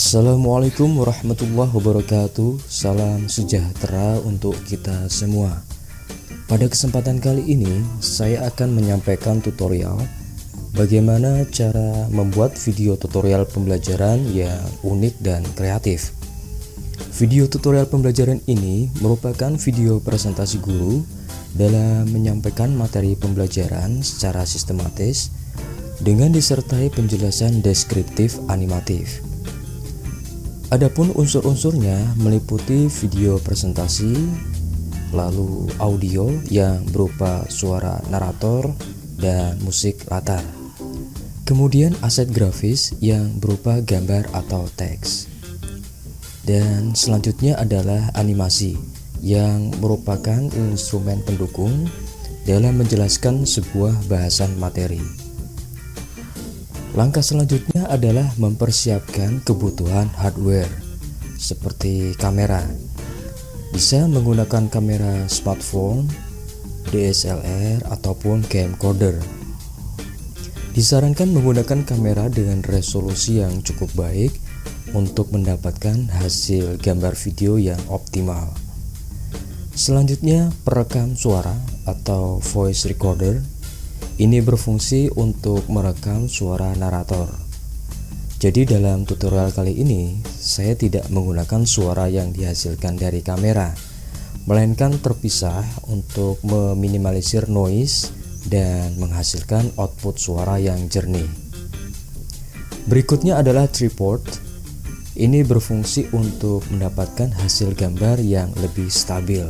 Assalamualaikum warahmatullahi wabarakatuh. Salam sejahtera untuk kita semua. Pada kesempatan kali ini saya akan menyampaikan tutorial bagaimana cara membuat video tutorial pembelajaran yang unik dan kreatif. Video tutorial pembelajaran ini merupakan video presentasi guru dalam menyampaikan materi pembelajaran secara sistematis dengan disertai penjelasan deskriptif animatif. Adapun unsur-unsurnya meliputi video presentasi, lalu audio yang berupa suara narator dan musik latar. Kemudian aset grafis yang berupa gambar atau teks. Dan selanjutnya adalah animasi yang merupakan instrumen pendukung dalam menjelaskan sebuah bahasan materi. Langkah selanjutnya adalah mempersiapkan kebutuhan hardware seperti kamera. Bisa menggunakan kamera smartphone, DSLR ataupun camcorder. Disarankan menggunakan kamera dengan resolusi yang cukup baik untuk mendapatkan hasil gambar video yang optimal. Selanjutnya, perekam suara atau voice recorder. Ini berfungsi untuk merekam suara narator. Jadi dalam tutorial kali ini saya tidak menggunakan suara yang dihasilkan dari kamera, melainkan terpisah untuk meminimalisir noise dan menghasilkan output suara yang jernih. Berikutnya adalah tripod. Ini berfungsi untuk mendapatkan hasil gambar yang lebih stabil.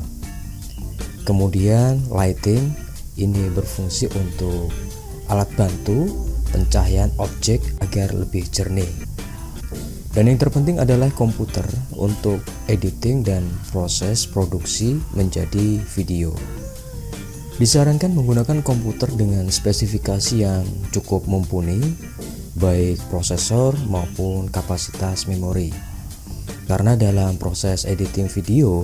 Kemudian lighting. Ini berfungsi untuk alat bantu pencahayaan objek agar lebih jernih. Dan yang terpenting adalah komputer untuk editing dan proses produksi menjadi video. Disarankan menggunakan komputer dengan spesifikasi yang cukup mumpuni, baik prosesor maupun kapasitas memori. Karena dalam proses editing video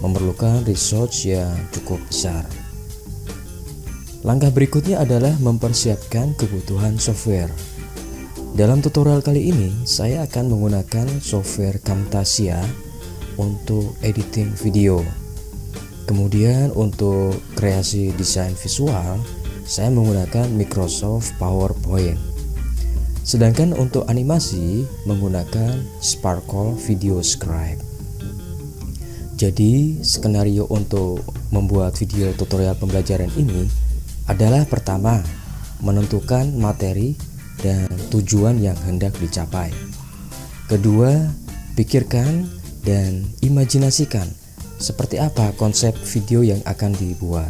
memerlukan resource yang cukup besar. Langkah berikutnya adalah mempersiapkan kebutuhan software. Dalam tutorial kali ini, saya akan menggunakan software Camtasia untuk editing video. Kemudian untuk kreasi desain visual, saya menggunakan Microsoft PowerPoint. Sedangkan untuk animasi, menggunakan Sparkle Video Scribe. Jadi, skenario untuk membuat video tutorial pembelajaran ini adalah pertama, menentukan materi dan tujuan yang hendak dicapai. Kedua, pikirkan dan imajinasikan seperti apa konsep video yang akan dibuat.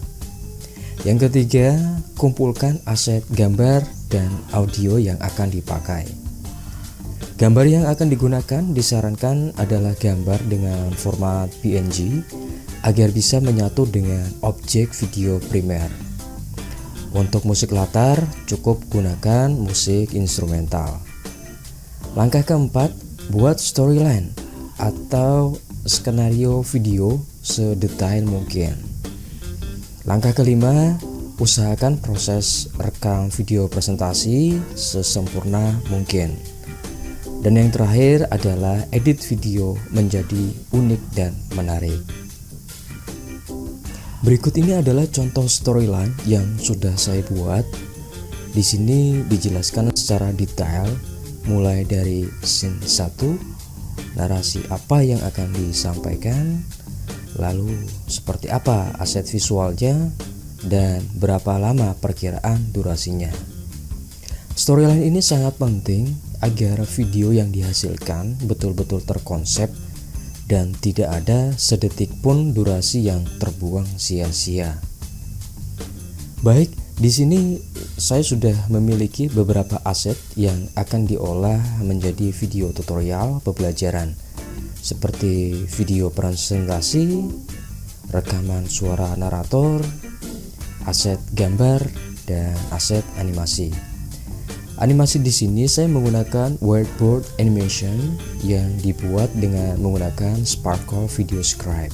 Yang ketiga, kumpulkan aset gambar dan audio yang akan dipakai. Gambar yang akan digunakan disarankan adalah gambar dengan format PNG agar bisa menyatu dengan objek video primer. Untuk musik latar, cukup gunakan musik instrumental. Langkah keempat, buat storyline atau skenario video sedetail mungkin. Langkah kelima, usahakan proses rekam video presentasi sesempurna mungkin. Dan yang terakhir adalah edit video menjadi unik dan menarik. Berikut ini adalah contoh storyline yang sudah saya buat. Di sini dijelaskan secara detail mulai dari scene 1, narasi apa yang akan disampaikan, lalu seperti apa aset visualnya dan berapa lama perkiraan durasinya. Storyline ini sangat penting agar video yang dihasilkan betul-betul terkonsep dan tidak ada sedetik pun durasi yang terbuang sia-sia. Baik, di sini saya sudah memiliki beberapa aset yang akan diolah menjadi video tutorial pembelajaran, seperti video presentasi, rekaman suara narator, aset gambar, dan aset animasi. Animasi di sini saya menggunakan whiteboard animation yang dibuat dengan menggunakan Sparkle Video Scribe.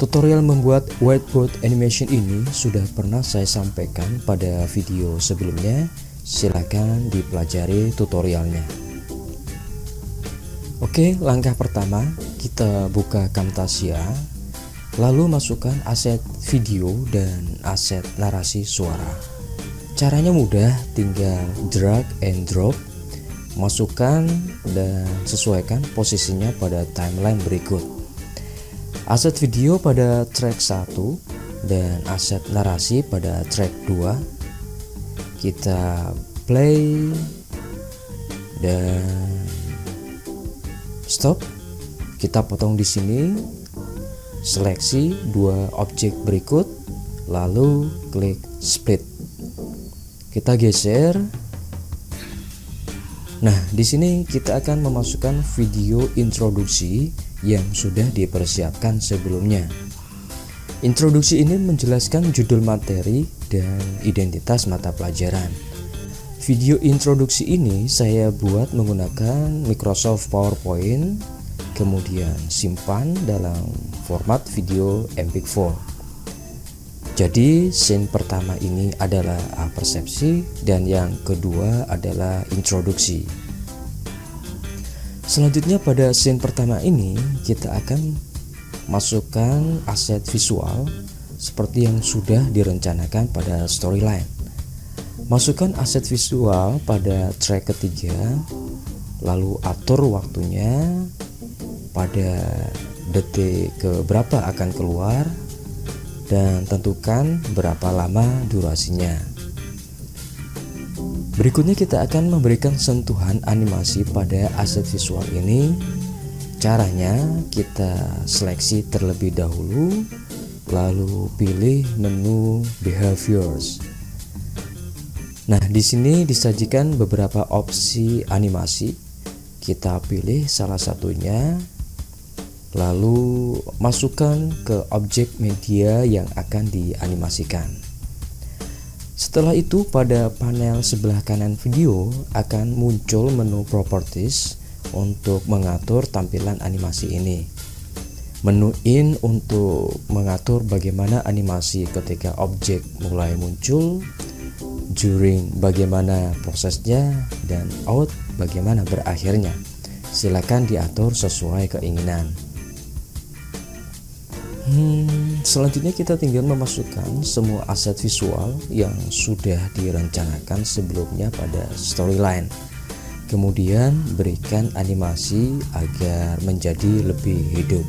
Tutorial membuat whiteboard animation ini sudah pernah saya sampaikan pada video sebelumnya. Silakan dipelajari tutorialnya. Oke, langkah pertama kita buka Camtasia, lalu masukkan aset video dan aset narasi suara. Caranya mudah, tinggal drag and drop, masukkan dan sesuaikan posisinya pada timeline berikut. Aset video pada track 1 dan aset narasi pada track 2. Kita play dan stop. Kita potong di sini. Seleksi dua objek berikut, lalu klik split. Kita geser. Nah, di sini kita akan memasukkan video introduksi yang sudah dipersiapkan sebelumnya. Introduksi ini menjelaskan judul materi dan identitas mata pelajaran. Video introduksi ini saya buat menggunakan Microsoft PowerPoint, kemudian simpan dalam format video MP4. Jadi scene pertama ini adalah persepsi dan yang kedua adalah introduksi. Selanjutnya pada scene pertama ini kita akan masukkan aset visual seperti yang sudah direncanakan pada storyline. Masukkan aset visual pada track ketiga, lalu atur waktunya pada detik keberapa akan keluar dan tentukan berapa lama durasinya. Berikutnya kita akan memberikan sentuhan animasi pada aset visual ini. Caranya kita seleksi terlebih dahulu, lalu pilih menu behaviors. Nah, di sini disajikan beberapa opsi animasi. Kita pilih salah satunya, lalu masukkan ke objek media yang akan dianimasikan. Setelah itu pada panel sebelah kanan video akan muncul menu properties untuk mengatur tampilan animasi ini. Menu in untuk mengatur bagaimana animasi ketika objek mulai muncul, during bagaimana prosesnya, dan out bagaimana berakhirnya. Silakan diatur sesuai keinginan. Selanjutnya kita tinggal memasukkan semua aset visual yang sudah direncanakan sebelumnya pada storyline. Kemudian berikan animasi agar menjadi lebih hidup.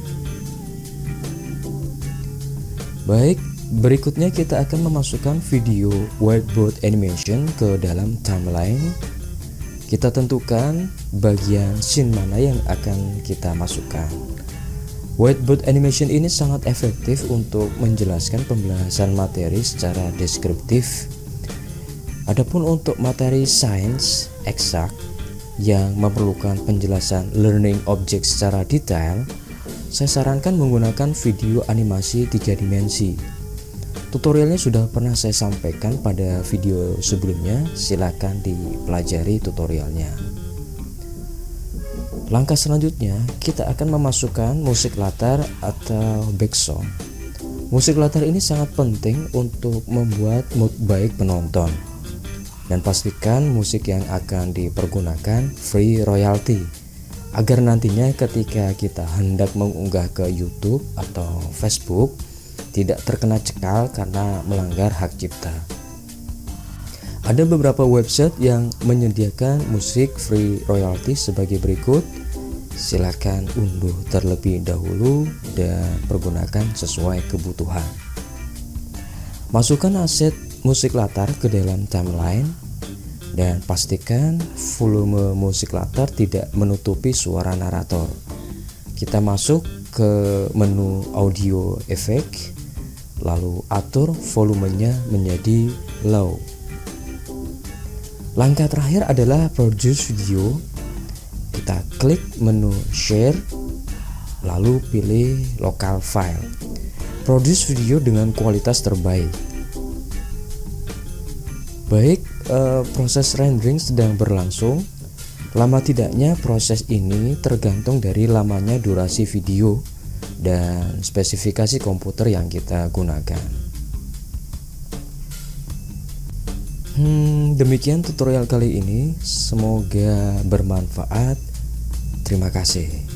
Baik, berikutnya kita akan memasukkan video whiteboard animation ke dalam timeline. Kita tentukan bagian scene mana yang akan kita masukkan. Whiteboard animation ini sangat efektif untuk menjelaskan pembahasan materi secara deskriptif. Adapun untuk materi sains eksak yang memerlukan penjelasan learning object secara detail, saya sarankan menggunakan video animasi 3 dimensi. Tutorialnya sudah pernah saya sampaikan pada video sebelumnya, silakan dipelajari tutorialnya. Langkah selanjutnya kita akan memasukkan musik latar atau background. Musik latar ini sangat penting untuk membuat mood baik penonton. Dan pastikan musik yang akan dipergunakan free royalty, agar nantinya ketika kita hendak mengunggah ke YouTube atau Facebook tidak terkena cekal karena melanggar hak cipta. Ada beberapa website yang menyediakan musik free royalty sebagai berikut. Silakan unduh terlebih dahulu dan pergunakan sesuai kebutuhan. Masukkan aset musik latar ke dalam timeline dan pastikan volume musik latar tidak menutupi suara narator. Kita masuk ke menu audio effect, lalu atur volumenya menjadi low. Langkah terakhir adalah produce video. Kita klik menu share, lalu pilih local file. Produce video dengan kualitas terbaik. Baik, proses rendering sedang berlangsung. Lama tidaknya proses ini tergantung dari lamanya durasi video dan spesifikasi komputer yang kita gunakan. Demikian tutorial kali ini, semoga bermanfaat. Terima kasih.